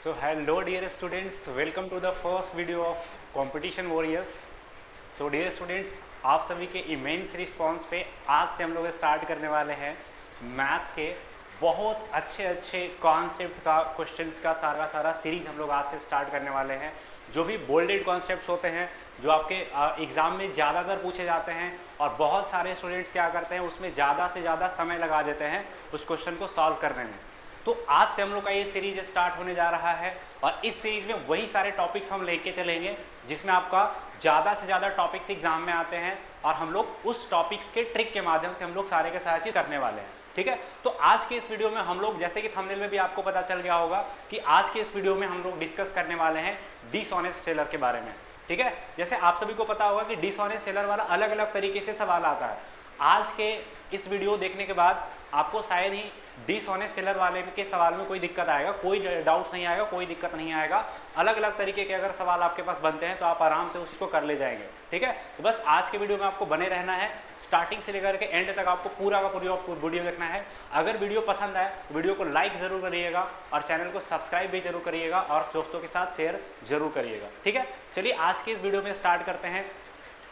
So hello dear students, welcome to the first video of Competition Warriors. So dear students, आप सभी के immense response पे आज से हम लोग स्टार्ट करने वाले हैं मैथ्स के बहुत अच्छे कॉन्सेप्ट का क्वेश्चंस का सारा सीरीज हम लोग आज से स्टार्ट करने वाले हैं। जो भी बोल्डेड कॉन्सेप्ट्स होते हैं जो आपके एग्ज़ाम में ज़्यादातर पूछे जाते हैं और बहुत सारे स्टूडेंट्स क्या करते हैं उसमें ज़्यादा से ज़्यादा समय लगा देते हैं उस क्वेश्चन को सॉल्व करने में। तो आज से हम लोग का ये सीरीज स्टार्ट होने जा रहा है और इस सीरीज में वही सारे टॉपिक्स हम लेके चलेंगे जिसमें आपका ज़्यादा से ज़्यादा टॉपिक्स एग्जाम में आते हैं और हम लोग उस टॉपिक्स के ट्रिक के माध्यम से हम लोग सारे के सारे चीज़ करने वाले हैं। ठीक है, तो आज के इस वीडियो में हम लोग जैसे कि थंबनेल में भी आपको पता चल गया होगा कि आज के इस वीडियो में हम लोग डिस्कस करने वाले हैं डिसऑनेस्ट सेलर के बारे में। ठीक है, जैसे आप सभी को पता होगा कि डिसऑनेस्ट सेलर वाला अलग अलग तरीके से सवाल आता है। आज के इस वीडियो देखने के बाद आपको शायद ही डिसऑनेस्ट सेलर वाले के सवाल में कोई दिक्कत आएगा, कोई डाउट नहीं आएगा, कोई दिक्कत नहीं आएगा। अलग अलग तरीके के अगर सवाल आपके पास बनते हैं तो आप आराम से उसको कर ले जाएंगे। ठीक है, तो बस आज के वीडियो में आपको बने रहना है, स्टार्टिंग से लेकर के एंड तक आपको पूरा का पूरा वीडियो देखना है। अगर वीडियो पसंद आए तो वीडियो को लाइक ज़रूर करिएगा और चैनल को सब्सक्राइब भी जरूर करिएगा और दोस्तों के साथ शेयर जरूर करिएगा। ठीक है, चलिए आज के इस वीडियो में स्टार्ट करते हैं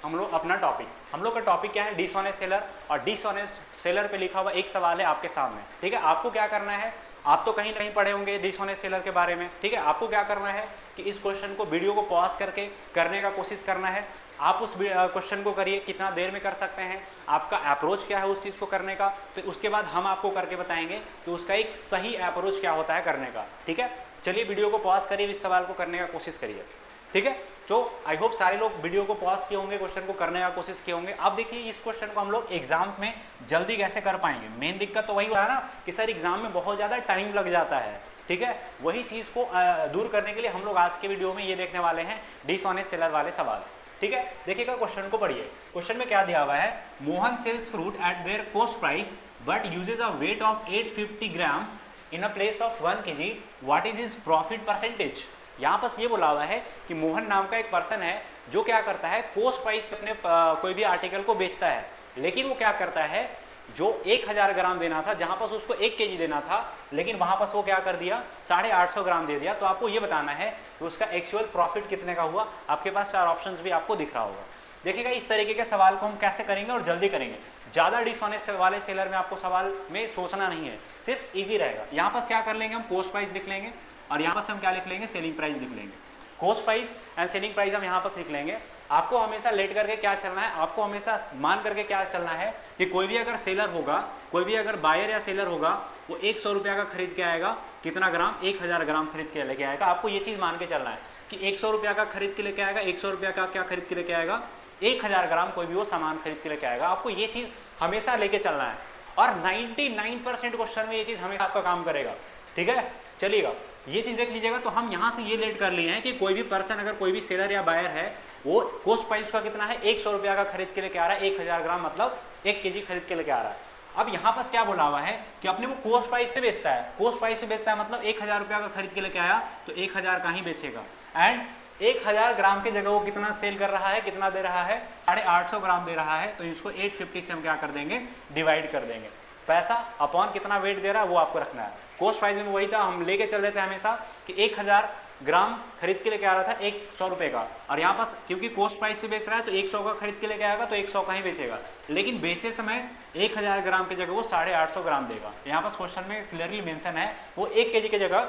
हम लोग अपना टॉपिक। हम लोग का टॉपिक क्या है, डिसऑनेस्ट सेलर। और डिसऑनेस्ट सेलर पे लिखा हुआ एक सवाल है आपके सामने। ठीक है, आपको क्या करना है, आप तो कहीं नहीं पढ़े होंगे डिसऑनेस्ट सेलर के बारे में। ठीक है, आपको क्या करना है कि इस क्वेश्चन को वीडियो को पॉज करके करने का कोशिश करना है। आप उस क्वेश्चन को करिए, कितना देर में कर सकते हैं, आपका अप्रोच क्या है उस चीज़ को करने का, फिर उसके बाद हम आपको करके बताएंगे कि उसका एक सही अप्रोच क्या होता है करने का। ठीक है, चलिए वीडियो को पॉज करिए, इस सवाल को करने का कोशिश करिए। ठीक है, तो आई होप सारे लोग वीडियो को पॉज किए होंगे, क्वेश्चन को करने का कोशिश किए होंगे। अब देखिए इस क्वेश्चन को हम लोग एग्जाम्स में जल्दी कैसे कर पाएंगे। मेन दिक्कत तो वही हो रहा है ना कि सर एग्जाम में बहुत ज़्यादा टाइम लग जाता है। ठीक है, वही चीज़ को दूर करने के लिए हम लोग आज के वीडियो में ये देखने वाले हैं डिसऑनेस्ट सेलर वाले सवाल। ठीक है, देखिएगा क्वेश्चन को पढ़िए। क्वेश्चन में क्या दिया हुआ है, Mohan sells fruit at their cost price but uses a weight of 850 grams in a place of 1 kg, what is his profit percentage. यहाँ पर ये बोला हुआ है कि मोहन नाम का एक पर्सन है जो क्या करता है, कोस्ट प्राइस पे अपने कोई भी आर्टिकल को बेचता है, लेकिन वो क्या करता है, जो 1000 ग्राम देना था जहाँ पर उसको 1 kg देना था, लेकिन वहाँ पर वो क्या कर दिया 850 ग्राम दे दिया। तो आपको ये बताना है कि उसका एक्चुअल प्रॉफिट कितने का हुआ। आपके पास 4 ऑप्शंस भी आपको दिख रहा होगा। देखिएगा इस तरीके के सवाल को हम कैसे करेंगे और जल्दी करेंगे। ज़्यादा डिसऑनेस्ट वाले सेलर में आपको सवाल में सोचना नहीं है, सिर्फ ईजी रहेगा। यहाँ पर क्या कर लेंगे, हम कोस्ट प्राइस लिख लेंगे और यहाँ पर हम क्या लिख लेंगे, सेलिंग प्राइस लिख लेंगे। Coast price and selling price हम यहाँ पर लिख लेंगे। आपको हमेशा लेट करके क्या चलना है, आपको हमेशा मान करके क्या चलना है कि कोई भी अगर सेलर होगा, कोई भी अगर बायर या सेलर होगा, वो 100 रुपया का खरीद के आएगा, कितना ग्राम, 1000 ग्राम खरीद के लेके आएगा। आपको ये चीज़ मान के चलना है कि 100 रुपया का खरीद के लेके आएगा, 100 रुपया का क्या खरीद के लेके आएगा, 1000 ग्राम कोई भी वो सामान खरीद के लेके आएगा। आपको ये चीज़ हमेशा लेके चलना है और 99% क्वेश्चन में ये चीज़ हमेशा आपका काम करेगा। ठीक है, चलिएगा ये चीज़ देख लीजिएगा। तो हम यहाँ से ये लेट कर लिए हैं कि कोई भी पर्सन, अगर कोई भी सेलर या बायर है, वो कोस्ट प्राइस का कितना है, 100 रुपया का खरीद के लेके आ रहा है, 1000 ग्राम मतलब 1 kg खरीद के लेके आ रहा है। अब यहाँ पर क्या बोला हुआ है कि अपने वो कोस्ट प्राइस पे बेचता है। कोस्ट प्राइस पे बेचता है मतलब 1000 रुपया का खरीद के लेके आया तो 1000 का ही बेचेगा। एंड 1000 ग्राम की जगह वो कितना सेल कर रहा है, कितना दे रहा है, 850 ग्राम दे रहा है। तो इसको 850 से हम क्या कर देंगे, डिवाइड कर देंगे। पैसा अपॉन कितना वेट दे रहा है वो आपको रखना है। कोस्ट प्राइस में वही था, हम लेके चल रहे थे हमेशा कि 1000 ग्राम खरीद के लेके आ रहा था 100 रुपये का, और यहाँ पास क्योंकि कोस्ट प्राइस पे बेच रहा है तो 100 का खरीद के लेके आएगा तो 100 का ही बेचेगा, लेकिन बेचते समय 1000 ग्राम की जगह वो 850 ग्राम देगा। यहाँ पास क्वेश्चन में क्लियरली मेंशन है वो 1 kg की जगह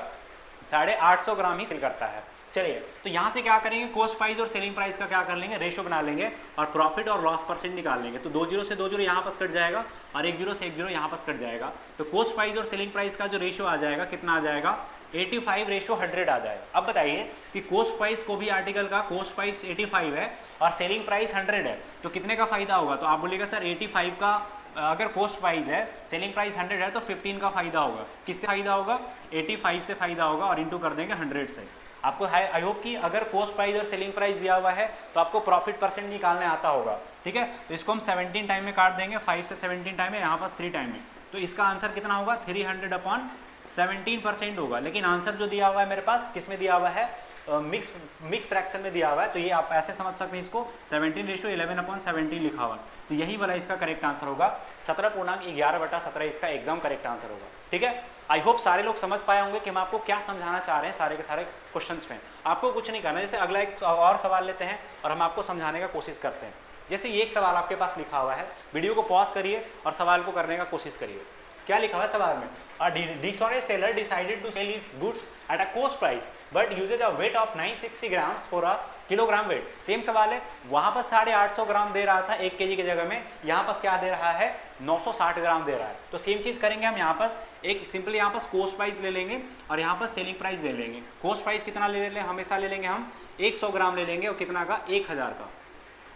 850 ग्राम ही सेल करता है। चलिए, तो यहाँ से क्या करेंगे, कोस्ट प्राइस और सेलिंग प्राइस का क्या कर लेंगे, रेशो बना लेंगे और प्रॉफिट और लॉस परसेंट निकाल लेंगे। तो 2 जीरो से 2 जीरो यहाँ पास कट जाएगा और 1 जीरो से 1 जीरो यहाँ पास कट जाएगा। तो कोस्ट प्राइस और सेलिंग प्राइस का जो रेशो आ जाएगा कितना आ जाएगा, 85:100 आ जाएगा। अब बताइए कि कोस्ट प्राइस को भी आर्टिकल का कोस्ट प्राइस 85 है और सेलिंग प्राइस 100 है, तो कितने का फायदा होगा। तो आप बोलिएगा सर 85 का अगर कोस्ट प्राइस है, सेलिंग प्राइस 100 है तो 15 का फायदा होगा। किससे फायदा होगा, 85 से फायदा होगा और इंटू कर देंगे 100 से। आपको आई होप कि अगर कोस्ट प्राइस और सेलिंग प्राइस दिया हुआ है तो आपको प्रॉफिट परसेंट निकालने आता होगा। ठीक है, तो इसको हम 17 टाइम में काट देंगे, 5 से 17 टाइम में, यहाँ पास 3 टाइम में। तो इसका आंसर कितना होगा, 300/17% होगा। लेकिन आंसर जो दिया हुआ है मेरे पास किस में दिया हुआ है, मिक्स फ्रैक्शन में दिया हुआ है। तो ये आप ऐसे समझ सकते हैं, इसको 17:11/17 लिखा हुआ है। तो यही वाला इसका करेक्ट आंसर होगा, 17.11/17 इसका एकदम करेक्ट आंसर होगा। ठीक है, आई होप सारे लोग समझ पाए होंगे कि हम आपको क्या समझाना चाह रहे हैं सारे के सारे क्वेश्चंस में। आपको कुछ नहीं करना, जैसे अगला एक और सवाल लेते हैं और हम आपको समझाने का कोशिश करते हैं। जैसे ये एक सवाल आपके पास लिखा हुआ है, वीडियो को पॉज करिए और सवाल को करने का कोशिश करिए। क्या लिखा हुआ है सवाल में? A dishonest seller decided to sell his goods at a cost price but uses a weight of 960 grams for a kilogram weight। Same सवाल है, वहां पर 850 ग्राम दे रहा था 1 केजी की जगह में, यहाँ पर क्या दे रहा है 960 ग्राम दे रहा है। तो सेम चीज करेंगे हम यहाँ पर, एक सिंपली यहाँ पर कोस्ट प्राइस ले लेंगे और यहाँ पर सेलिंग प्राइस ले लेंगे। कोस्ट प्राइस कितना ले लेंगे? हमेशा ले लेंगे हम 100 ग्राम ले लेंगे और कितना का 1000 का,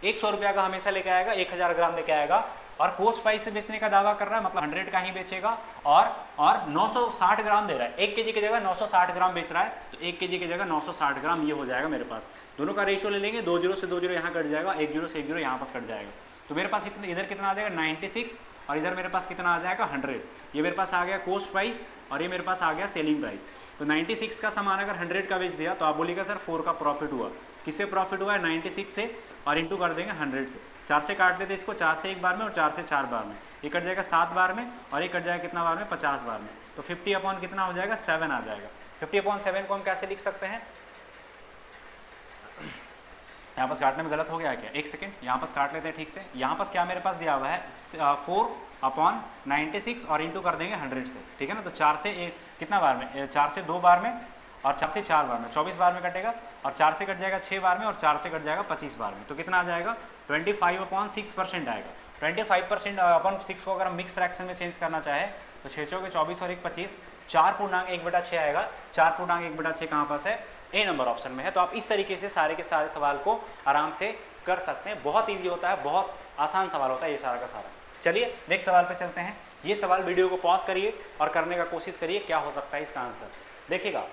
100 रुपया का हमेशा लेके आएगा, 1000 ग्राम लेके आएगा और कोस्ट प्राइस पे बेचने का दावा कर रहा है, मतलब 100 का ही बेचेगा और 960 ग्राम दे रहा है। 1 केजी की जगह 960 ग्राम बेच रहा है, तो 1 केजी की जगह 960 ग्राम ये हो जाएगा मेरे पास। दोनों का रेशियो ले लेंगे, 2 जीरो से 2 जीरो यहाँ कट जाएगा, 1 जीरो से 1 जीरो यहाँ पास कट जाएगा। तो मेरे पास इधर कितना आ जाएगा 96 और इधर मेरे पास कितना आ जाएगा 100। ये मेरे पास आ गया कोस्ट प्राइस और ये मेरे पास आ गया सेलिंग प्राइस। तो 96 का सामान अगर 100 का बेच दिया तो आप बोलिएगा सर 4 का प्रॉफिट हुआ। किससे प्रॉफिट हुआ है? 96 से, और इंटू कर देंगे 100 से। 4 से काट देते इसको, 4 से 1 बार में और 4 से 4 बार में, ये कट जाएगा 7 बार में और ये कट जाएगा कितना बार में 50 बार में। तो 50 अपॉन कितना हो जाएगा 7 आ जाएगा। 50 अपॉन 7 को हम कैसे लिख सकते हैं? यहाँ पास काटने में गलत हो गया क्या? एक सेकेंड, यहाँ पास काट लेते हैं ठीक से। यहाँ पास क्या मेरे पास दिया हुआ है 4 अपॉन 96 और इंटू कर देंगे 100 से, ठीक है ना। तो 4 से कितना बार में? 4 से 2 बार में और 4 से 4 बार में 24 बार में कटेगा और 4 से कट जाएगा 6 बार में और 4 से कट जाएगा 25 बार में। तो कितना आ जाएगा 25/6% आएगा। 25% अपॉन 6 को अगर हम मिक्स फ्रैक्शन में चेंज करना चाहे तो 6 चौके 24 और 1 25, 4/1/6 आएगा। 4/1/6 कहाँ पास है? ए नंबर ऑप्शन में है। तो आप इस तरीके से सारे के सारे सवाल को आराम से कर सकते हैं। बहुत ईजी होता है, बहुत आसान सवाल होता है ये सारा का सारा। चलिए नेक्स्ट सवाल पे चलते हैं। ये सवाल वीडियो को पॉज करिए और करने का कोशिश करिए क्या हो सकता है इसका आंसर। देखिएगा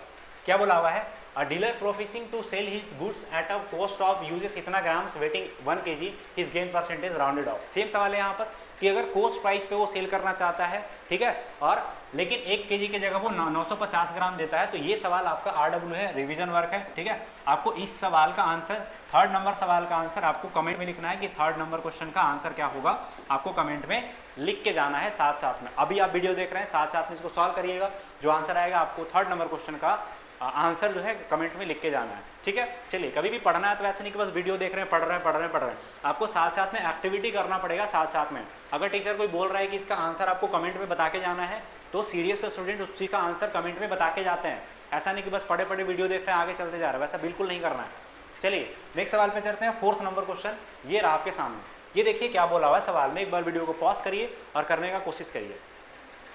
क्या बोला हुआ है, a dealer professing to sell his goods at a cost of uses इतना grams weighing 1 kg, his gain percentage rounded off. Same सवाल है यहाँ पर कि अगर कोस्ट प्राइस पे वो सेल करना चाहता है, ठीक है, और लेकिन 1 kg की जगह वो 950 ग्राम देता है। तो ये सवाल आपका RW है, रिवीजन वर्क है, ठीक है। आपको इस सवाल का आंसर, 3rd नंबर सवाल का आंसर आपको कमेंट में लिखना है कि 3rd नंबर क्वेश्चन का आंसर क्या होगा, आपको कमेंट में लिख के जाना है साथ साथ में। अभी आप वीडियो देख रहे हैं, साथ साथ में इसको सॉल्व करिएगा। जो आंसर आएगा आपको 3rd नंबर क्वेश्चन का आंसर जो है कमेंट में लिख के जाना है, ठीक है। चलिए, कभी भी पढ़ना है तो ऐसे नहीं कि बस वीडियो देख रहे हैं, पढ़ रहे हैं। आपको साथ साथ में एक्टिविटी करना पड़ेगा साथ साथ में। अगर टीचर कोई बोल रहा है कि इसका आंसर आपको कमेंट में बता के जाना है तो सीरियस स्टूडेंट उस चीज़ का आंसर कमेंट में बता के जाते हैं। ऐसा नहीं कि बस पढ़े वीडियो देख रहे हैं आगे चलते जा रहे हैं, वैसा बिल्कुल नहीं करना है। चलिए नेक्स्ट सवाल पे चलते हैं। 4th नंबर क्वेश्चन ये रहा आपके सामने। ये देखिए क्या बोला हुआ है सवाल में, एक बार वीडियो को पॉज करिए और करने का कोशिश करिए।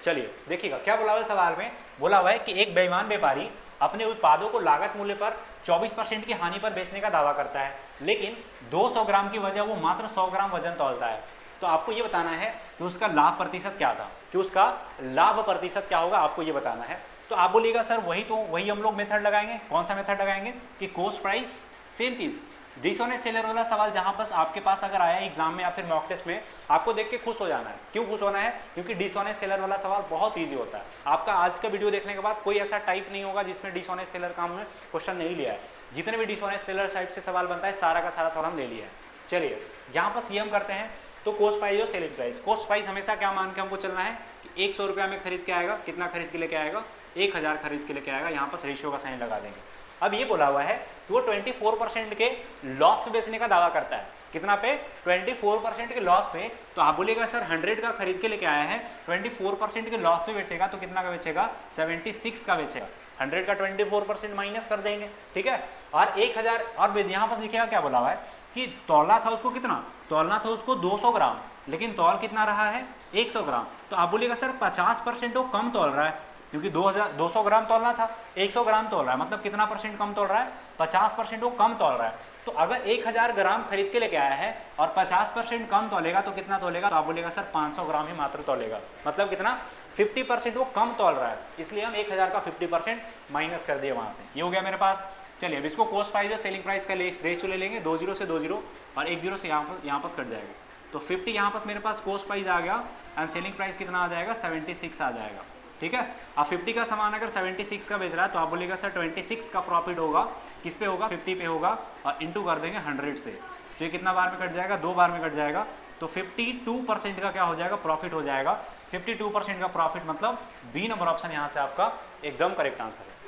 चलिए देखिएगा क्या बोला हुआ है सवाल में। बोला हुआ है कि एक बेईमान व्यापारी अपने उत्पादों को लागत मूल्य पर 24% की हानि पर बेचने का दावा करता है, लेकिन 200 ग्राम की वजह वो मात्र 100 ग्राम वजन तौलता है। तो आपको ये बताना है कि उसका लाभ प्रतिशत क्या था, कि उसका लाभ प्रतिशत क्या होगा, आपको ये बताना है। तो आप बोलिएगा सर वही हम लोग मेथड लगाएंगे। कौन सा मेथड लगाएंगे? कि कोस्ट प्राइस, सेम चीज़ डिसऑनेस्ट सेलर वाला सवाल जहां पर आपके पास अगर आया एग्जाम में या फिर मॉक टेस्ट में, आपको देख के खुश हो जाना है। क्यों खुश होना है? क्योंकि डिसऑनेस्ट सेलर वाला सवाल बहुत इजी होता है। आपका आज का वीडियो देखने के बाद कोई ऐसा टाइप नहीं होगा जिसमें डिसऑनेस्ट सेलर का हमने क्वेश्चन नहीं लिया है। जितने भी डिसऑनेस्ट सेलर साइड से सवाल बनता है सारा का सारा सवाल हम ले लिया है। चलिए यहाँ पर सीएम करते हैं तो कोस्ट प्राइस और सेलिंग प्राइस। कोस्ट प्राइस हमेशा क्या मान के हमको चलना है कि 100 रुपया में खरीद के आएगा, कितना खरीद के लेके आएगा 1000 खरीद के लेके आएगा। यहाँ पर रेशियो का साइन लगा देंगे। अब ये बोला हुआ है कि वो 24% के लॉस पे बेचने का दावा करता है। कितना पे? 24% के लॉस पे। तो आप बोलिएगा सर 100 का खरीद के लेके आया है, 24% के लॉस पे बेचेगा तो कितना का बेचेगा? 76 का बेचेगा। 100 का 24% माइनस कर देंगे, ठीक है। और 1000 और यहाँ पर लिखिएगा क्या बोला हुआ है कि तौला था उसको कितना? तौलना था उसको 200 ग्राम, लेकिन तौल कितना रहा है? 100 ग्राम। तो आप बोलिएगा सर 50% वो कम तौल रहा है, क्योंकि 200 ग्राम तोलना था, 100 ग्राम तोल रहा है, मतलब कितना परसेंट कम तोल रहा है? 50% वो कम तोल रहा है। तो अगर 1000 ग्राम खरीद के लेके आया है और 50% कम तोलेगा तो कितना तोलेगा? तो आप बोलेगा सर 500 ग्राम ही मात्र तोलेगा, मतलब कितना? 50% वो कम तोल रहा है, इसलिए हम 1000 का 50% माइनस कर दिए वहाँ से। ये हो गया मेरे पास। चलिए अब इसको कोस्ट प्राइस और सेलिंग प्राइस का रेशियो ले लेंगे, 2 जीरो से 2 जीरो और 1 जीरो से यहाँ पर कट जाएगा। तो 50 यहाँ पर मेरे पास कोस्ट प्राइस आ गया एंड सेलिंग प्राइस कितना आ जाएगा? 76 आ जाएगा, ठीक है। अब 50 का सामान अगर 76 का बेच रहा है तो आप बोलिएगा सर 26 का प्रॉफिट होगा, किस पे होगा? 50 पे होगा और इंटू कर देंगे 100 से। तो ये कितना बार में कट जाएगा? 2 बार में कट जाएगा। तो 52% का क्या हो जाएगा, प्रॉफिट हो जाएगा। 52% का प्रॉफिट मतलब बी नंबर ऑप्शन यहाँ से आपका एकदम करेक्ट आंसर है।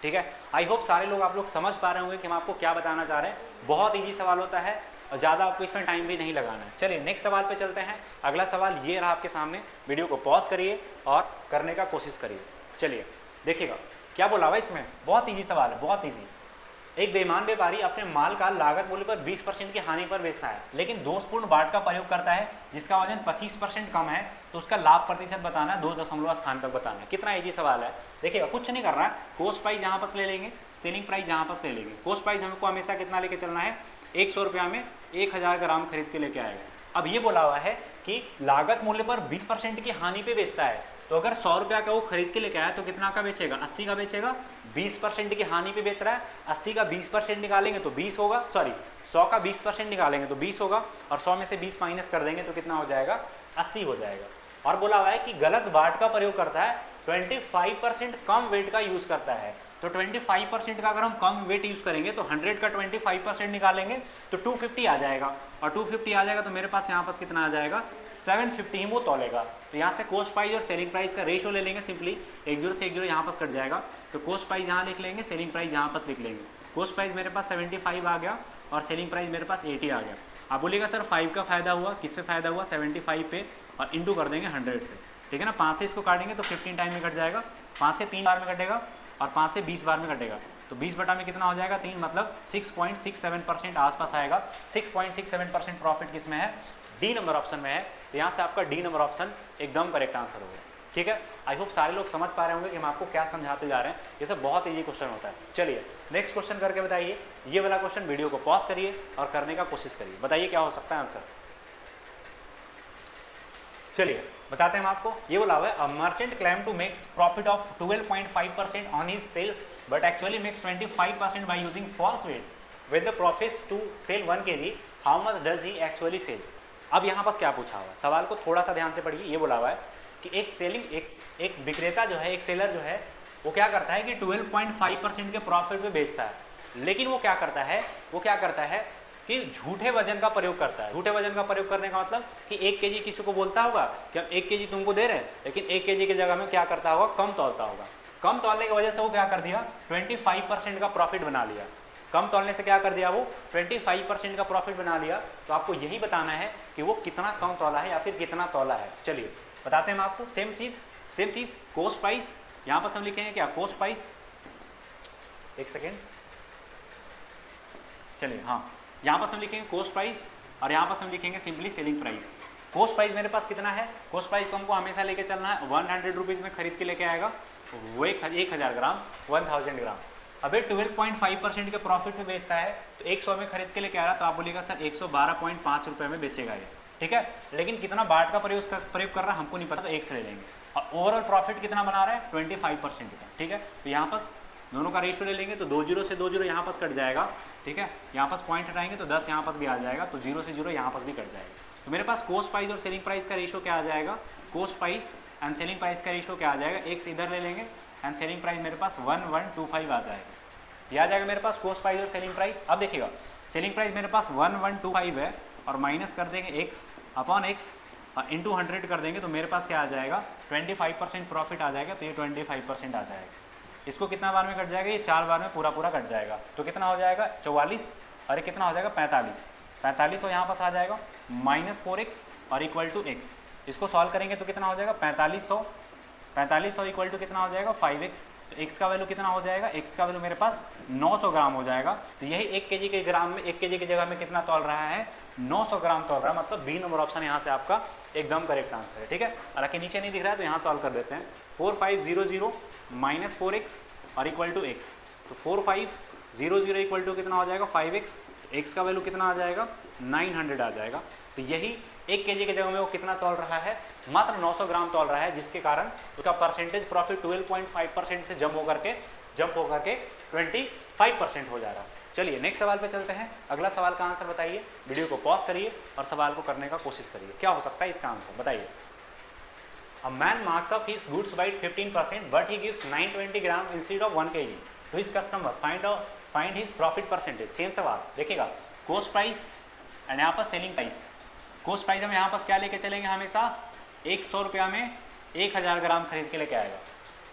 ठीक है, आई होप सारे लोग आप लोग समझ पा रहे होंगे कि हम आपको क्या बताना चाह रहे हैं। बहुत ईजी सवाल होता है और ज़्यादा आपको इसमें टाइम भी नहीं लगाना है। चलिए नेक्स्ट सवाल पे चलते हैं। अगला सवाल ये रहा आपके सामने, वीडियो को पॉज करिए और करने का कोशिश करिए। चलिए देखिएगा क्या बोला हुआ इसमें, बहुत ईजी सवाल है, बहुत ईजी। एक बेईमान व्यापारी अपने माल का लागत मूल्य पर 20% की हानि पर बेचता है, लेकिन दोषपूर्ण बाट का प्रयोग करता है जिसका वजन 25% कम है, तो उसका लाभ प्रतिशत बताना है, 2 दशमलव स्थान तक बताना है। कितना इजी सवाल है, देखिएगा कुछ नहीं करना है। कॉस्ट प्राइस यहाँ पर ले लेंगे, सेलिंग प्राइस यहाँ पर ले लेंगे। कॉस्ट प्राइस हमको हमेशा कितना लेके चलना है, 100 रुपया में 1000 ग्राम खरीद के लेके आएगा। अब ये बोला हुआ है कि लागत मूल्य पर 20% की हानि पे बेचता है, तो अगर 100 रुपया का वो खरीद के लेके आया तो कितना का बेचेगा, 80 का बेचेगा। 20% की हानि पे बेच रहा है, 80 का 20% निकालेंगे तो 20 होगा, सॉरी 100 का 20% निकालेंगे तो 20 होगा, और 100 में से 20 माइनस कर देंगे तो कितना हो जाएगा, 80 हो जाएगा। और बोला हुआ है कि गलत बाट का प्रयोग करता है, 25% कम वेट का यूज करता है। तो 25% का अगर हम कम वेट यूज करेंगे तो 100 का 25% निकालेंगे तो 250 आ जाएगा, और 250 आ जाएगा तो मेरे पास यहाँ पास कितना आ जाएगा, 750 ही वो तौलेगा। तो यहाँ से कॉस्ट प्राइस और सेलिंग प्राइस का रेशियो ले लेंगे, सिंपली 10 से 10 यहाँ पास कट जाएगा, तो कॉस्ट प्राइस यहाँ लिख लेंगे, सेलिंग प्राइस यहाँ पास लिख लेंगे। कॉस्ट प्राइस मेरे पास 75 आ गया और सेलिंग प्राइस मेरे पास 80 आ गया। आप बोलिएगा सर 5 का फायदा हुआ, किस पे फायदा हुआ, 75 पे, और इंटू कर देंगे 100 से। ठीक है ना, 5 से इसको काटेंगे तो 15 टाइम में कट जाएगा, 5 से 3 बार में कटेगा और 5 से 20 बार में कटेगा, तो 20 बटा में कितना हो जाएगा, 3, मतलब 6.67% आसपास आएगा। 6.67% प्रॉफिट किस में है, डी नंबर ऑप्शन में है। तो यहाँ से आपका डी नंबर ऑप्शन एकदम करेक्ट आंसर होगा। ठीक है, आई होप सारे लोग समझ पा रहे होंगे कि हम आपको क्या समझाते जा रहे हैं। ये सब बहुत ईजी क्वेश्चन होता है। चलिए नेक्स्ट क्वेश्चन करके बताइए। ये वाला क्वेश्चन वीडियो को पॉज करिए और करने का कोशिश करिए, बताइए क्या हो सकता है आंसर। चलिए बताते हैं हम आपको। ये बोला हुआ है, a merchant claim to makes profit of 12.5% on his sales but actually makes 25% by using false weight with the profits to sell 1 kg, how much does he actually sells. अब यहाँ पास क्या पूछा हुआ है, सवाल को थोड़ा सा ध्यान से पढ़िए। ये बोला हुआ है कि एक विक्रेता जो है, एक सेलर जो है, वो क्या करता है कि 12.5% के प्रॉफिट पे बेचता है, लेकिन वो क्या करता है कि झूठे वजन का प्रयोग करता है। झूठे वजन का प्रयोग करने का मतलब कि 1 kg किसी को बोलता होगा कि हम 1 kg तुमको दे रहे हैं, लेकिन 1 kg की जगह में क्या करता होगा, कम तौलता होगा। कम तौलने की वजह से वो क्या कर दिया, 25% का प्रॉफिट बना लिया। कम तौलने से क्या कर दिया, वो 25% का प्रॉफिट बना लिया। तो आपको यही बताना है कि वो कितना कम तौला है या फिर कितना तौला है। चलिए बताते हैं हम आपको। सेम चीज़ कॉस्ट प्राइस, यहाँ पर हम लिखेंगे क्या, कॉस्ट प्राइस, एक सेकेंड, चलिए हाँ, यहाँ पर हम लिखेंगे कॉस्ट प्राइस और यहाँ पर हम लिखेंगे simply selling price. Cost price मेरे पास कितना है, कॉस्ट प्राइस तो हमको हमेशा लेके चलना है, 100 रुपीज़ में खरीद के लेके आएगा वो 1000 ग्राम, 1000 ग्राम। अबे 12.5% के प्रॉफिट में बेचता है, तो 100 में खरीद के लेके आ रहा, तो आप बोलिएगा सर 112.5 रुपये में बेचेगा ये। ठीक है, लेकिन कितना बाट का प्रयोग कर रहा है हमको नहीं पता, तो 1 से ले लेंगे। और ओवरऑल प्रॉफिट कितना बना रहा है, 25% का। ठीक है, तो यहाँ पास दोनों का रेशियो ले लेंगे, तो 2 0 से 2 0 यहाँ पास कट जाएगा। ठीक है, यहाँ पास पॉइंट हटाएंगे तो 10 यहाँ पास भी आ जाएगा, तो 0 से 0 यहाँ पास भी कट जाएगा। तो मेरे पास कॉस्ट प्राइस और सेलिंग प्राइस का रेशियो क्या आ जाएगा, cost price and selling price का रेशियो क्या आ जाएगा, 1 इधर ले लेंगे एंड सेलिंग प्राइस मेरे पास 1125 आ जाएगा। ये आ जाएगा मेरे पास कॉस्ट प्राइस और सेलिंग प्राइस। अब देखिएगा सेलिंग प्राइस मेरे पास 1125 है और माइनस कर देंगे x अपॉन x और इंटू 100 कर देंगे, तो मेरे पास क्या आ जाएगा, 25% प्रॉफिट आ जाएगा। तो ये 25% आ जाएगा। इसको कितना बार में कट जाएगा, ये 4 बार में पूरा कट जाएगा। तो कितना हो जाएगा, 44, और ये कितना हो जाएगा, 45 और यहाँ पास आ जाएगा -4x और इक्वल टू x। इसको सॉल्व करेंगे तो कितना हो जाएगा, 4500 इक्वल टू कितना हो जाएगा, 5x। तो x का वैल्यू कितना हो जाएगा, x का वैल्यू मेरे पास 900 ग्राम हो जाएगा। तो यही 1 kg के ग्राम में, 1 kg की जगह में कितना तौल रहा है, 900 ग्राम तौल रहा है। मतलब बी नंबर ऑप्शन यहाँ से आपका एकदम करेक्ट आंसर है। ठीक है, हालांकि नीचे नहीं दिख रहा है तो यहाँ सॉल्व कर देते हैं। 4500 माइनस 4x और इक्वल टू x। तो 4500 इक्वल टू कितना हो जाएगा, 5x। x का वैल्यू कितना आ जाएगा, 900 आ जाएगा। तो यही 1 kg की जगह में वो कितना तौल रहा है, मात्र 900 ग्राम तौल रहा है, जिसके कारण उसका परसेंटेज प्रॉफिट 12.5% से जंप होकर के 25% हो जा रहा है। चलिए नेक्स्ट सवाल पे चलते हैं। अगला सवाल का आंसर बताइए, वीडियो को पॉज करिए और सवाल को करने का कोशिश करिए। क्या हो सकता है इसका आंसर, बताइए। A man marks up his goods by 15%, but he gives 920 gram instead of 1 kg to his customer. Find his profit percentage. Same सवाल देखिएगा, कॉस्ट प्राइस एंड यहाँ पर सेलिंग प्राइस। कोस्ट प्राइस हम यहाँ पास क्या लेके चलेंगे हमेशा, 100 रुपया में 1000 ग्राम खरीद के लेके आएगा।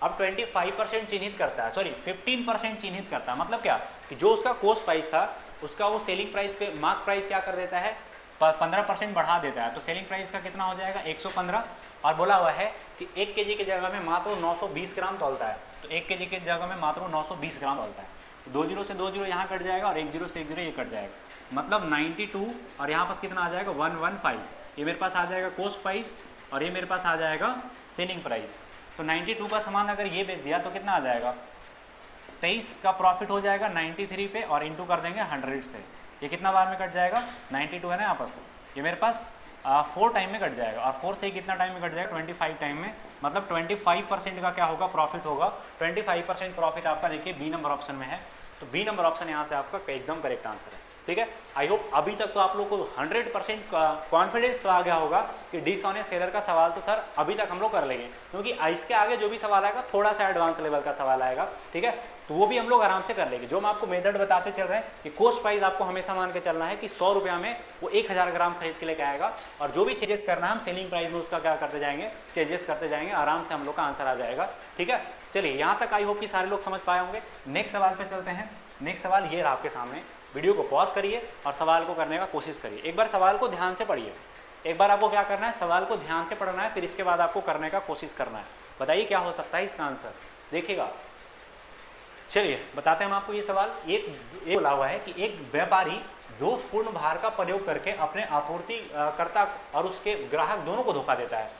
अब 25% चिन्हित करता है, सॉरी 15% चिन्हित करता है, मतलब क्या कि जो उसका कोस्ट प्राइस था उसका वो सेलिंग प्राइस पे मार्क प्राइस क्या कर देता है, 15% बढ़ा देता है। तो सेलिंग प्राइस का कितना हो जाएगा 115, और बोला हुआ है कि 1 kg की जगह में मात्र 920 ग्राम तौलता है, तो 1 kg की जगह में मात्र 920 ग्राम तौलता है। तो 2 जीरो से 2 जीरो यहाँ कट जाएगा और 1 जीरो से 1 जीरो ये कट जाएगा, मतलब 92 और यहाँ पास कितना आ जाएगा 115। ये मेरे पास आ जाएगा कोस्ट प्राइस और ये मेरे पास आ जाएगा सेलिंग प्राइस। तो 92 का सामान अगर ये बेच दिया तो कितना आ जाएगा 23 का प्रॉफिट हो जाएगा 93 पे, और इंटू कर देंगे 100 से। ये कितना बार में कट जाएगा 92 है ना यहाँ पास, ये मेरे पास 4 टाइम में कट जाएगा, और 4 से कितना टाइम में कट जाएगा 25 टाइम में, मतलब 25% का क्या होगा प्रॉफिट होगा। 25% प्रॉफिट आपका देखिए बी नंबर ऑप्शन में है, तो बी नंबर ऑप्शन यहाँ से आपका एकदम करेक्ट आंसर है। ठीक है, आई होप अभी तक तो आप लोग को 100% कॉन्फिडेंस तो आ गया होगा कि डिसऑनेस्ट सेलर का सवाल तो सर अभी तक हम लोग कर लेंगे, क्योंकि इसके आगे जो भी सवाल आएगा थोड़ा सा एडवांस लेवल का सवाल आएगा। ठीक है, तो वो भी हम लोग आराम से कर लेंगे। जो हम आपको मेथड बताते चल रहे हैं कि कोस्ट प्राइस आपको हमेशा मान के चलना है कि 100 रुपया में वो 1000 ग्राम खरीद के लेके आएगा, और जो भी चेंजेस करना है हम सेलिंग प्राइस में उसका क्या करते जाएंगे, चेंजेस करते जाएंगे, आराम से हम लोग का आंसर आ जाएगा। ठीक है, चलिए यहाँ तक आई होप कि सारे लोग समझ पाए होंगे। नेक्स्ट सवाल पे चलते हैं। नेक्स्ट सवाल ये रहा आपके सामने, वीडियो को पॉज करिए और सवाल को करने का कोशिश करिए। एक बार सवाल को ध्यान से पढ़िए, एक बार आपको क्या करना है, सवाल को ध्यान से पढ़ना है, फिर इसके बाद आपको करने का कोशिश करना है। बताइए क्या हो सकता है इसका आंसर, देखिएगा। चलिए बताते हैं हम आपको ये सवाल। एक बोला हुआ है कि एक व्यापारी दोषपूर्ण भार का प्रयोग करके अपने आपूर्तिकर्ता और उसके ग्राहक दोनों को धोखा देता है।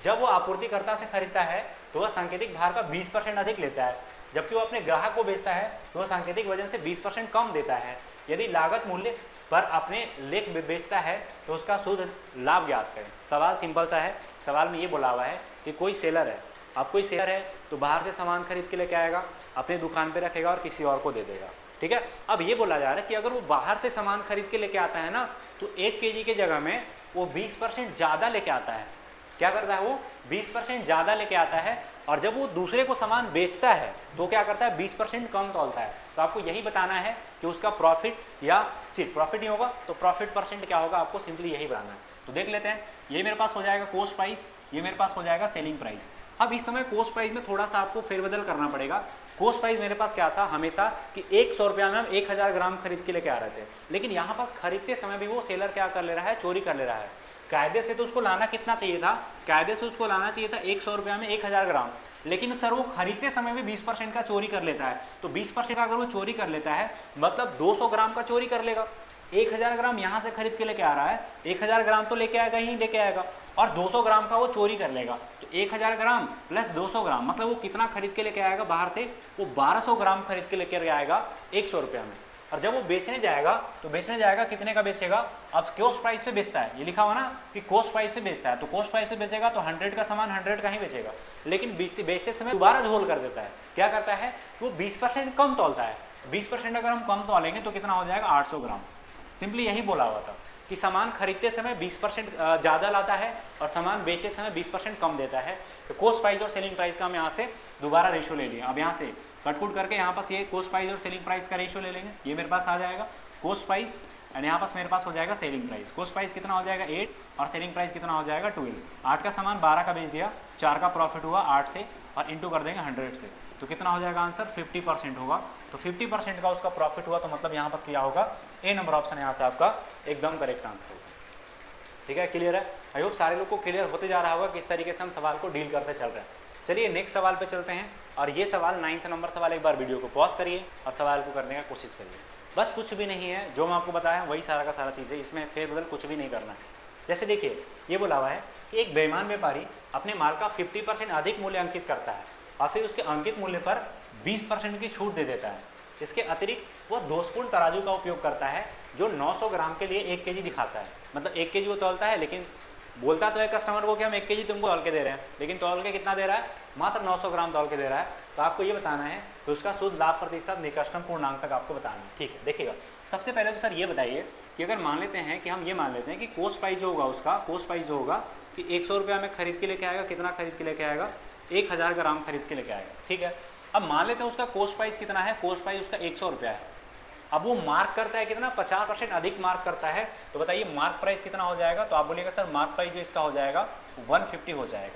जब वो आपूर्तिकर्ता से खरीदता है तो वह सांकेतिक भार का 20% अधिक लेता है, जबकि वो अपने ग्राहक को बेचता है तो वह सांकेतिक वजन से 20% कम देता है। यदि लागत मूल्य पर अपने लेख बेचता है तो उसका शुद्ध लाभ ज्ञात करें। सवाल सिंपल सा है। सवाल में ये बोला हुआ है कि कोई सेलर है, अब कोई सेलर है तो बाहर से सामान खरीद के लेके आएगा, अपने दुकान पे रखेगा और किसी और को दे देगा। ठीक है, अब ये बोला जा रहा है कि अगर वो बाहर से सामान खरीद के लेके आता है ना, तो 1 kg के जगह में वो 20% ज़्यादा लेके आता है। क्या करता है वो 20% ज़्यादा लेके आता है, और जब वो दूसरे को सामान बेचता है तो क्या करता है 20% कम तौलता है। तो आपको यही बताना है कि उसका प्रॉफिट, या सिर्फ प्रॉफिट नहीं होगा तो प्रॉफिट परसेंट क्या होगा, आपको सिंपली यही बताना है। तो देख लेते हैं, ये मेरे पास हो जाएगा कोस्ट प्राइस, ये मेरे पास हो जाएगा सेलिंग प्राइस। अब इस समय कोस्ट प्राइस में थोड़ा सा आपको फेरबदल करना पड़ेगा। कोस्ट प्राइस मेरे पास क्या था हमेशा कि 100 रुपया में हम 1000 ग्राम खरीद के लेके आ रहे थे, लेकिन यहाँ पास खरीदते समय भी वो सेलर क्या कर ले रहा है, चोरी कर ले रहा है। कायदे से तो उसको लाना कितना चाहिए था, कायदे से उसको लाना चाहिए था 100 रुपया में 1000 ग्राम, लेकिन सर वो खरीदते समय भी 20% का चोरी कर लेता है। तो 20% का अगर वो चोरी कर लेता है मतलब 200 ग्राम का चोरी कर लेगा। 1000 ग्राम यहाँ से खरीद के लेके आ रहा है, 1000 ग्राम तो लेके आएगा ही लेके आएगा, और 200 ग्राम का वो चोरी कर लेगा। तो 1000 ग्राम प्लस 200 ग्राम मतलब वो कितना खरीद के लेके आएगा बाहर से, वो 1200 ग्राम खरीद के लेके आएगा 100 रुपया में। और जब वो बेचने जाएगा तो बेचने जाएगा कितने का बेचेगा, अब कोस्ट प्राइस पे बेचता है, ये लिखा हुआ ना कि कोस्ट प्राइस पे बेचता है, तो कोस्ट प्राइस पे बेचेगा तो 100 का सामान 100 का ही बेचेगा, लेकिन बेचते समय दोबारा झोल कर देता है। क्या करता है, वो 20% कम तौलता है। 20% अगर हम कम तौलेंगे तो कितना हो जाएगा 800 ग्राम। सिंपली यही बोला हुआ था कि सामान खरीदते समय 20% ज़्यादा लाता है और सामान बेचते समय 20% कम देता है। तो कोस्ट प्राइस और सेलिंग प्राइस का हम यहाँ से दोबारा रेशियो ले लिया। अब यहाँ से कटकुट करके यहाँ पास ये कोस्ट प्राइस और सेलिंग प्राइस का रेशियो ले लेंगे। ये मेरे पास आ जाएगा कोस्ट प्राइस एंड यहाँ पास मेरे पास हो जाएगा सेलिंग प्राइस। कोस्ट प्राइस कितना हो जाएगा 8 और सेलिंग प्राइस कितना हो जाएगा 12। 8 का सामान 12 का बेच दिया, 4 का प्रॉफिट हुआ 8 से और इंटू कर देंगे 100 से, तो कितना हो जाएगा आंसर 50% होगा। तो 50% का उसका प्रॉफिट हुआ, तो मतलब यहाँ पास क्या होगा, ए नंबर ऑप्शन यहाँ से आपका एकदम करेक्ट आंसर होगा। ठीक है, क्लियर है। आई होप सारे लोग को क्लियर होते जा रहा होगा किस तरीके से हम सवाल को डील करते चल रहे हैं। चलिए नेक्स्ट सवाल पे चलते हैं, और ये सवाल 9th नंबर सवाल। एक बार वीडियो को पॉज करिए और सवाल को करने का कोशिश करिए। बस कुछ भी नहीं है, जो मैं आपको बताया वही सारा का सारा चीज़ है, इसमें फेरबदल कुछ भी नहीं करना है। जैसे देखिए ये बोला हुआ है कि एक बेईमान व्यापारी अपने माल का 50% अधिक मूल्य अंकित करता है और फिर उसके अंकित मूल्य पर 20% की छूट दे देता है। इसके अतिरिक्त वह दोषपूर्ण तराजू का उपयोग करता है जो 900 ग्राम के लिए 1 kg दिखाता है। मतलब 1 kg वो तौलता है, लेकिन बोलता तो है कस्टमर को कि हम 1 kg तुमको तौल के दे रहे हैं, लेकिन तौल के कितना दे रहा है, मात्र 900 ग्राम तौल के दे रहा है। तो आपको ये बताना है कि उसका शुद्ध लाभ प्रतिशत निकटतम पूर्णांक तक आपको बताना है। ठीक है, देखिएगा सबसे पहले तो सर ये बताइए कि अगर मान लेते हैं कि हम ये मान लेते हैं कि कोस्ट प्राइस जो होगा, उसका कोस्ट प्राइस जो होगा कि 100 रुपया में खरीद के लेके आएगा, कितना खरीद के लेके आएगा 1000 ग्राम खरीद के लेके आएगा। ठीक है, अब मान लेते हैं उसका कोस्ट प्राइस कितना है, कोस्ट प्राइस उसका 100 रुपया है। अब वो मार्क करता है कितना, 50% अधिक मार्क करता है। तो बताइए मार्क प्राइस कितना हो जाएगा, तो आप बोलिएगा सर मार्क प्राइस जो इसका हो जाएगा 150 हो जाएगा।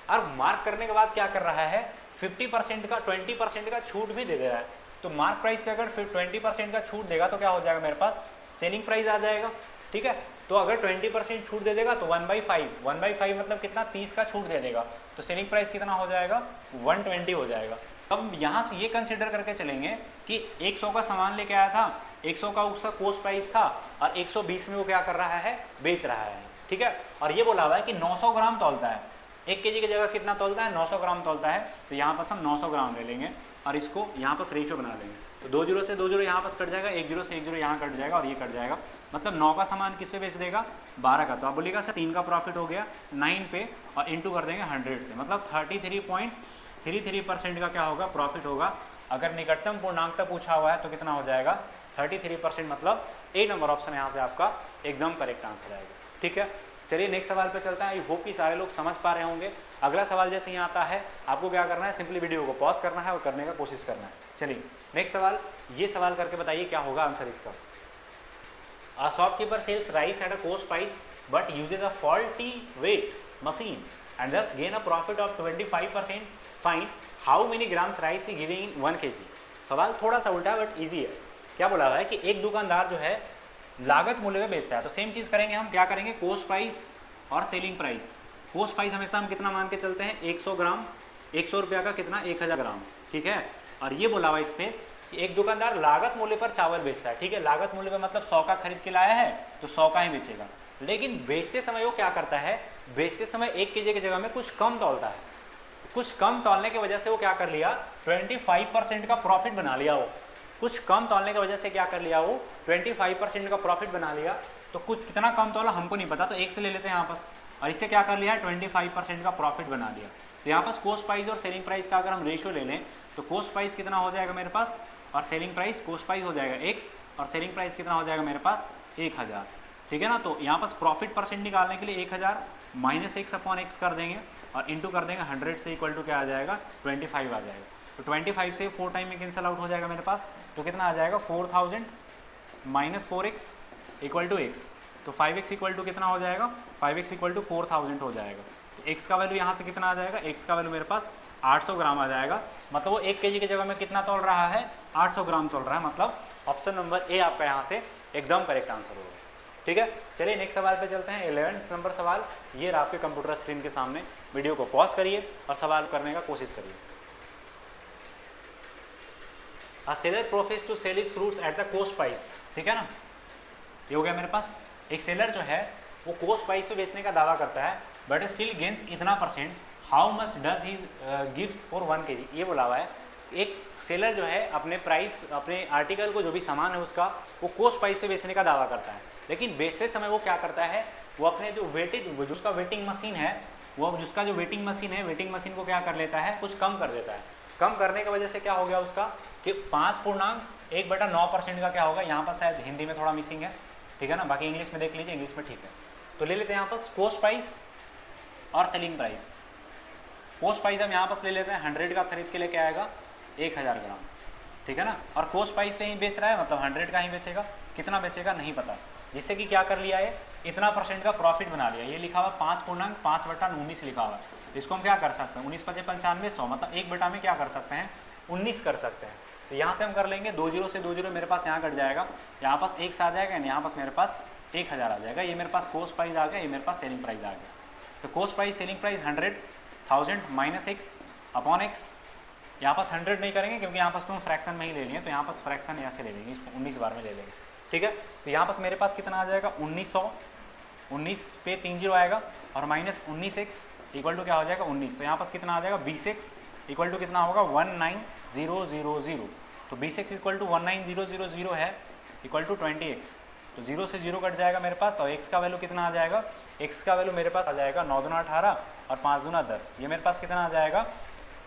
और मार्क करने के बाद क्या कर रहा है, 50% का 20% का छूट भी दे रहा है। तो मार्क प्राइस पे अगर 20% का छूट देगा तो क्या हो जाएगा मेरे पास, सेलिंग प्राइस आ जाएगा। ठीक है, तो अगर 20% छूट दे देगा तो 1/5 मतलब कितना, 30 का छूट दे देगा, तो सेलिंग प्राइस कितना हो जाएगा, 120 हो जाएगा। अब यहाँ से ये कंसिडर करके चलेंगे कि 100 का सामान लेके आया था, 100 का उसका कोस्ट प्राइस था और 120 में वो क्या कर रहा है, बेच रहा है। ठीक है, और ये बोला हुआ है कि 900 ग्राम तौलता है, 1 केजी की जगह कितना तौलता है, 900 ग्राम तौलता है। तो यहाँ पर हम 900 ग्राम ले लेंगे और इसको यहाँ पर रेशियो बना लेंगे। तो 2 जीरो से 2 जीरो यहाँ पर कट जाएगा, 1 जीरो से 1 जीरो यहाँ कट जाएगा और ये कट जाएगा। मतलब 9 का सामान किस पे बेच देगा, 12 का। तो आप बोलिएगा सर 3 का प्रॉफिट हो गया 9 पे और इंटू कर देंगे 100 से, मतलब 33.33% का क्या होगा, प्रॉफिट होगा। अगर निकटतम पूर्णांक तक पूछा हुआ है तो कितना हो जाएगा, 33%, मतलब ए नंबर ऑप्शन यहाँ से आपका एकदम करेक्ट आंसर आएगा। ठीक है, चलिए नेक्स्ट सवाल पे चलता है। आई होप कि सारे लोग समझ पा रहे होंगे। अगला सवाल जैसे ही आता है आपको क्या करना है, सिंपली वीडियो को पॉज करना है और करने का कोशिश करना है। चलिए नेक्स्ट सवाल, ये सवाल करके बताइए क्या होगा आंसर इसका। A shopkeeper sells rice at a cost price but uses a faulty weight machine and thus gain a profit of 25%. Find how many grams rice he giving in 1 kg. सवाल थोड़ा सा उल्टा है बट इजी है। क्या बोला हुआ है कि एक दुकानदार जो है लागत मूल्य में बेचता है, तो सेम चीज़ करेंगे हम, क्या करेंगे, कोस्ट प्राइस और सेलिंग प्राइस। कोस्ट प्राइस हमेशा हम कितना मान के चलते हैं, 100 ग्राम, 100 रुपया का कितना, 1000 ग्राम। ठीक है, और ये बोला हुआ इस पर एक दुकानदार लागत मूल्य पर चावल बेचता है। ठीक है, लागत मूल्य पर मतलब 100 का खरीद के लाया है तो 100 का ही बेचेगा। लेकिन बेचते समय वो क्या करता है, बेचते समय 1 केजी की जगह में कुछ कम तौलता है। कुछ कम तौलने की वजह से वो क्या कर लिया, 25% का प्रॉफिट बना लिया। वो कुछ कम तौलने की वजह से क्या कर लिया, वो 25% का प्रॉफिट बना लिया। तो कुछ कितना कम तौला हमको नहीं पता, तो 1 से ले लेते हैं यहाँ पर, और इससे क्या कर लिया, 25% का प्रॉफिट बना लिया। तो यहाँ पर कोस्ट प्राइस और सेलिंग प्राइस का अगर हम रेशियो ले लें तो कोस्ट प्राइस कितना हो जाएगा मेरे पास, और सेलिंग प्राइस, कोस्ट प्राइस हो जाएगा x और सेलिंग प्राइस कितना हो जाएगा मेरे पास, 1000। ठीक है ना, तो यहाँ पास प्रॉफिट परसेंट निकालने के लिए 1000 माइनस x/x कर देंगे और इंटू कर देंगे 100 से, इक्वल टू क्या आ जाएगा, 25 आ जाएगा। तो 25 से 4 टाइम में कैंसिल आउट हो जाएगा मेरे पास, तो कितना आ जाएगा, 4000 minus 4x equal to x। तो 5x इक्वल टू कितना हो जाएगा, 5x इक्वल टू 4000 हो जाएगा। तो x का वैल्यू यहाँ से कितना आ जाएगा, x का वैल्यू मेरे पास 800 ग्राम आ जाएगा। मतलब वो 1 केजी की जगह में कितना तोल रहा है, 800 ग्राम तोल रहा है। मतलब ऑप्शन नंबर ए आपका यहाँ से एकदम करेक्ट आंसर होगा। ठीक है, चलिए नेक्स्ट सवाल पे चलते हैं। 11th नंबर सवाल ये रहा आपके कंप्यूटर स्क्रीन के सामने। वीडियो को पॉज करिए और सवाल करने का कोशिश करिए। A seller professes to sell his fruits at the cost price। ठीक है ना, ये हो गया मेरे पास। एक सेलर जो है वो कोस्ट प्राइस पे बेचने का दावा करता है बट स्टिल गेन्स इतना percent, how much does he gives for 1 KG. ये बोला हुआ है, एक सेलर जो है अपने प्राइस, अपने आर्टिकल को जो भी सामान है उसका वो कोस्ट प्राइस पे बेचने का दावा करता है, लेकिन बेचते समय वो क्या करता है, वो अपने जो जिसका वेटिंग मशीन है, वो जिसका जो वेटिंग मशीन है, वेटिंग मशीन को क्या कर लेता है, कुछ कम कर देता है। कम करने की वजह से क्या हो गया उसका कि 5.1/9% का क्या होगा, यहाँ पर शायद हिंदी में थोड़ा मिसिंग है। ठीक है ना, बाकी इंग्लिश में देख लीजिए, इंग्लिश में ठीक है। तो ले लेते हैं यहाँ पर कोस्ट प्राइस और सेलिंग प्राइस। कोस्ट प्राइस हम यहाँ पर ले लेते हैं, 100 का खरीद के लेके आएगा 1000 ग्राम। ठीक है ना, और कोस्ट प्राइस पे ही बेच रहा है, मतलब 100 का ही बेचेगा। कितना बेचेगा नहीं पता, जिससे कि क्या कर लिया है, इतना % का प्रॉफिट बना लिया। ये लिखा हुआ 5.5/19 लिखा हुआ है। इसको हम क्या कर सकते हैं, 19 × 5 = 95, 100, मतलब 1 बटा में क्या कर सकते हैं, 19 कर सकते हैं। तो यहाँ से हम कर लेंगे, 2 जीरो से 2 जीरो मेरे पास यहाँ कट जाएगा, यहाँ पास x आ जाएगा, यहाँ पास मेरे पास 1000 आ जाएगा। ये मेरे पास कोस्ट प्राइस आ गया, ये मेरे पास सेलिंग प्राइस आ गया। तो coast price selling price 100,000 minus x/x। यहाँ पास 100 नहीं करेंगे क्योंकि यहाँ पास तुम फ्रैक्शन में ही ले लेंगे, तो यहाँ पास फ्रैक्शन यहाँ से ले लेंगे, इसको 19 बार में ले लेंगे। ठीक है, तो यहाँ पास मेरे पास कितना आ जाएगा, 1900, 19 पे 3 जीरो आएगा और माइनस 19x इक्वल टू क्या हो जाएगा, 19। तो यहाँ पास कितना आ जाएगा, 20x इक्वल टू कितना होगा, 19000। तो 20x इक्वल टू 19000 है, इक्वल टू 20x। तो 0 से 0 कट जाएगा मेरे पास, और x का वैल्यू कितना आ जाएगा, x का वैल्यू मेरे पास आ जाएगा 9 दूना 18 और 5 दूना 10। ये मेरे पास कितना आ जाएगा,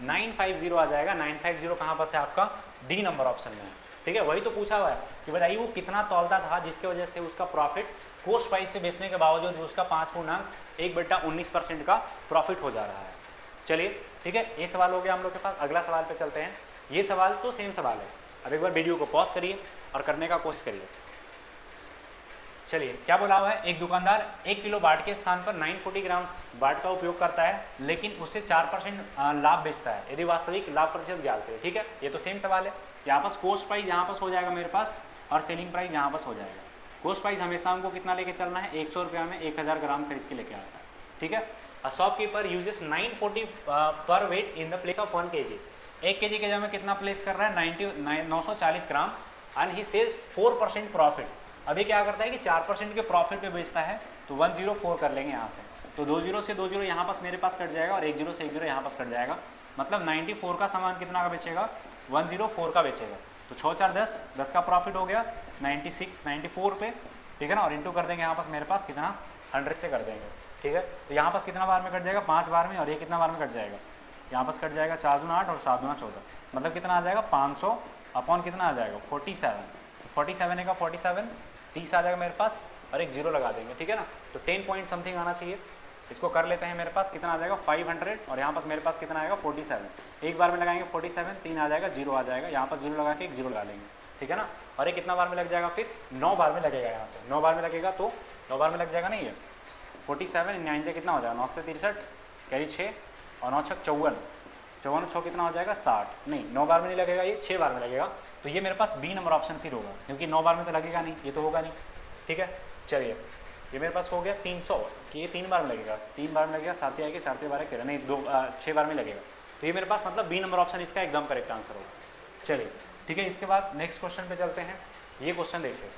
950 आ जाएगा। 950 कहाँ पर है आपका, डी नंबर ऑप्शन में है। ठीक है, वही तो पूछा हुआ है कि बताइए वो कितना तौलता था जिसकी वजह से उसका प्रॉफिट कोस्ट प्राइस पे बेचने के बावजूद उसका 5.1/19% का प्रॉफिट हो जा रहा है। चलिए ठीक है, ये सवाल हो गया हम लोग के पास। अगला सवाल पे चलते हैं। ये सवाल तो सेम सवाल है, अब एक बार वीडियो को पॉज करिए और करने का कोशिश करिए। चलिए क्या बोला हुआ है, एक दुकानदार 1 किलो बाट के स्थान पर 940 ग्राम बाट का उपयोग करता है, लेकिन उससे 4% लाभ बेचता है, यदि वास्तविक लाभ प्रतिशत ज्ञात करें। ठीक है, ये तो सेम सवाल है। यहाँ पास कोस्ट प्राइस यहाँ पास हो जाएगा मेरे पास और सेलिंग प्राइस यहाँ पास हो जाएगा। कोस्ट प्राइस हमेशा हमको कितना लेके चलना है, 100 रुपया में 1000 ग्राम खरीद के लेके आता है। ठीक है, शॉपकीपर यूजेस 940 पर weight in the place of 1 kg। 1 kg के जगह में कितना प्लेस कर रहा है, 940 ग्राम, एंड ही सेल्स 4% प्रॉफिट। अभी क्या करता है कि 4% के प्रॉफिट पे बेचता है, तो 104 कर लेंगे यहाँ से, तो 20 से 20 यहाँ पास मेरे पास कट जाएगा और 10 से 10 यहाँ पास कट जाएगा, मतलब 94 का सामान कितना का बेचेगा, 104 का बेचेगा। तो 6 4 10, 10 का प्रॉफिट हो गया 94 पे। ठीक है ना, और इंटू कर देंगे यहाँ पास मेरे पास कितना, 100 से कर देंगे। ठीक है, तो यहाँ पास कितना बार में कट जाएगा, 5 बार में, और ये कितना बार में कट जाएगा, यहाँ पास कट जाएगा 4 दूना 8 और 7 दूना 14, मतलब कितना आ जाएगा 500 अपॉन कितना आ जाएगा 47। 47 का 47 30 आ जाएगा मेरे पास, और एक जीरो लगा देंगे। ठीक है ना, तो 10 पॉइंट समथिंग आना चाहिए। इसको कर लेते हैं, मेरे पास कितना आ जाएगा 500, और यहाँ पास मेरे पास कितना आएगा 47। एक बार में लगाएंगे 47, 3 आ जाएगा, जीरो आ जाएगा, यहाँ पास जीरो लगा के एक जीरो लगा लेंगे। ठीक है ना, और ये कितना बार में लग जाएगा, फिर 9 बार में लगेगा। यहाँ से 9 बार में लगेगा, तो 9 बार में लग जाएगा नहीं है 47, 9 से कितना हो जाएगा 9 से 63, कैरी 6 और 9 6 54, 54 6 कितना हो जाएगा 60। नहीं, 9 बार में नहीं लगेगा, ये 6 बार में लगेगा, तो ये मेरे पास बी नंबर ऑप्शन फिर होगा, क्योंकि 9 बार में तो लगेगा नहीं, ये तो होगा नहीं। ठीक है, चलिए ये मेरे पास हो गया 300, कि ये 3 बार में लगेगा, 3 बार में लगेगा, 7 आएगी 7 12 13, नहीं 6 बार में लगेगा, तो ये मेरे पास मतलब बी नंबर ऑप्शन इसका एकदम करेक्ट आंसर होगा। चलिए ठीक है, इसके बाद नेक्स्ट क्वेश्चन पे चलते हैं। ये क्वेश्चन देखिए,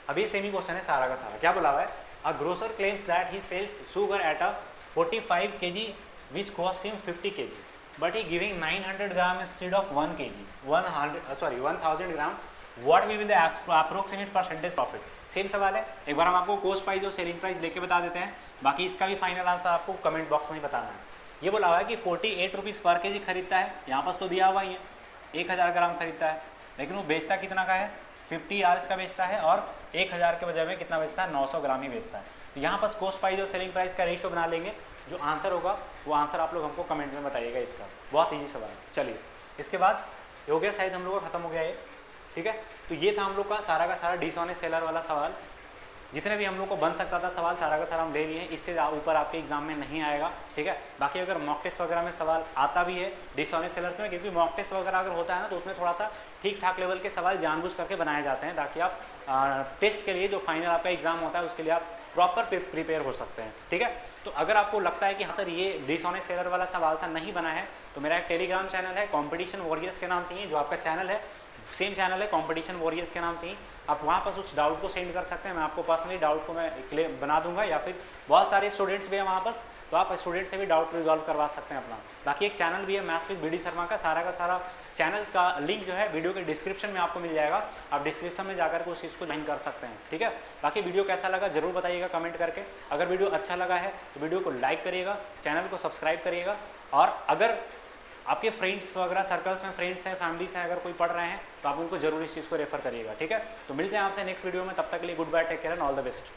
अब ये सेमी क्वेश्चन है सारा का सारा। क्या बोला हुआ है, a grocer claims that he sells sugar at a 45 kg which cost him 50 kg, but he giving 900 gram instead of 1 kg, 1000 gram, what will be the approximate percentage profit? Same सवाल है, एक बार हम आपको कॉस्ट प्राइस और selling price लेके बता देते हैं, बाकी इसका भी फाइनल आंसर आपको कमेंट बॉक्स में ही बताना है। ये बोला हुआ है कि 48 रुपीज़ पर केजी खरीदता है, यहाँ पास तो दिया हुआ ही है 1000 ग्राम खरीदता है, लेकिन वो बेचता कितना का है 50 आवर्स का बेचता है, और 1000 के बजाय में कितना बेचता है 900 ग्राम ही बेचता है। तो यहाँ पास कॉस्ट प्राइस और सेलिंग प्राइस का रेशियो बना लेंगे, जो आंसर होगा वो आंसर आप लोग हमको कमेंट में बताइएगा। इसका बहुत ईजी सवाल है। चलिए इसके बाद हो गया, शायद हम लोग का खत्म हो गया ये। ठीक है, तो ये था हम लोग का सारा डिसऑनेस्ट सेलर वाला सवाल। जितने भी हम लोग को बन सकता था सवाल सारा का सारा हम ले लिए, इससे ऊपर आपके एग्जाम में नहीं आएगा। ठीक है, बाकी अगर मॉक टेस्ट वगैरह में सवाल आता भी है डिसऑनेस्ट सेलर में, क्योंकि मॉक टेस्ट वगैरह अगर होता है ना, तो उसमें थोड़ा सा ठीक ठाक लेवल के सवाल जानबूझ करके बनाए जाते हैं, ताकि आप टेस्ट के लिए जो फाइनल आपका एग्जाम होता है उसके लिए आप प्रॉपर प्रिपेयर हो सकते हैं। ठीक है, तो अगर आपको लगता है कि हाँ सर ये डिसऑनेस्ट सेलर वाला सवाल था, नहीं बना है, तो मेरा एक टेलीग्राम चैनल है कॉम्पिटिशन वॉरियर्स के नाम से ही, जो आपका चैनल है सेम चैनल है कॉम्पिटिशन वॉरियर्स के नाम से ही, आप वहाँ पर उस डाउट को सेंड कर सकते हैं, मैं आपको पर्सनली डाउट को मैं क्लियर बना दूंगा, या फिर बहुत सारे स्टूडेंट्स भी हैं वहाँ पर, तो आप स्टूडेंट से भी डाउट रिजॉल्व करवा सकते हैं अपना। बाकी एक चैनल भी है मैथ्स विद बीडी शर्मा का, सारा चैनल का लिंक जो है वीडियो के डिस्क्रिप्शन में आपको मिल जाएगा, आप डिस्क्रिप्शन में जाकर के उस चीज़ को ज्वाइन कर सकते हैं। ठीक है, बाकी वीडियो कैसा लगा जरूर बताइएगा कमेंट करके। अगर वीडियो अच्छा लगा है तो वीडियो को लाइक करिएगा, चैनल को सब्सक्राइब करिएगा, और अगर आपके फ्रेंड्स वगैरह सर्कल्स में फ्रेंड्स हैं फैमिलीज हैं अगर कोई पढ़ रहे हैं, तो आप उनको जरूर इस चीज़ को रेफर करिएगा। ठीक है, तो मिलते हैं आपसे नेक्स्ट वीडियो में, तब तक के लिए goodbye, take care and all the best.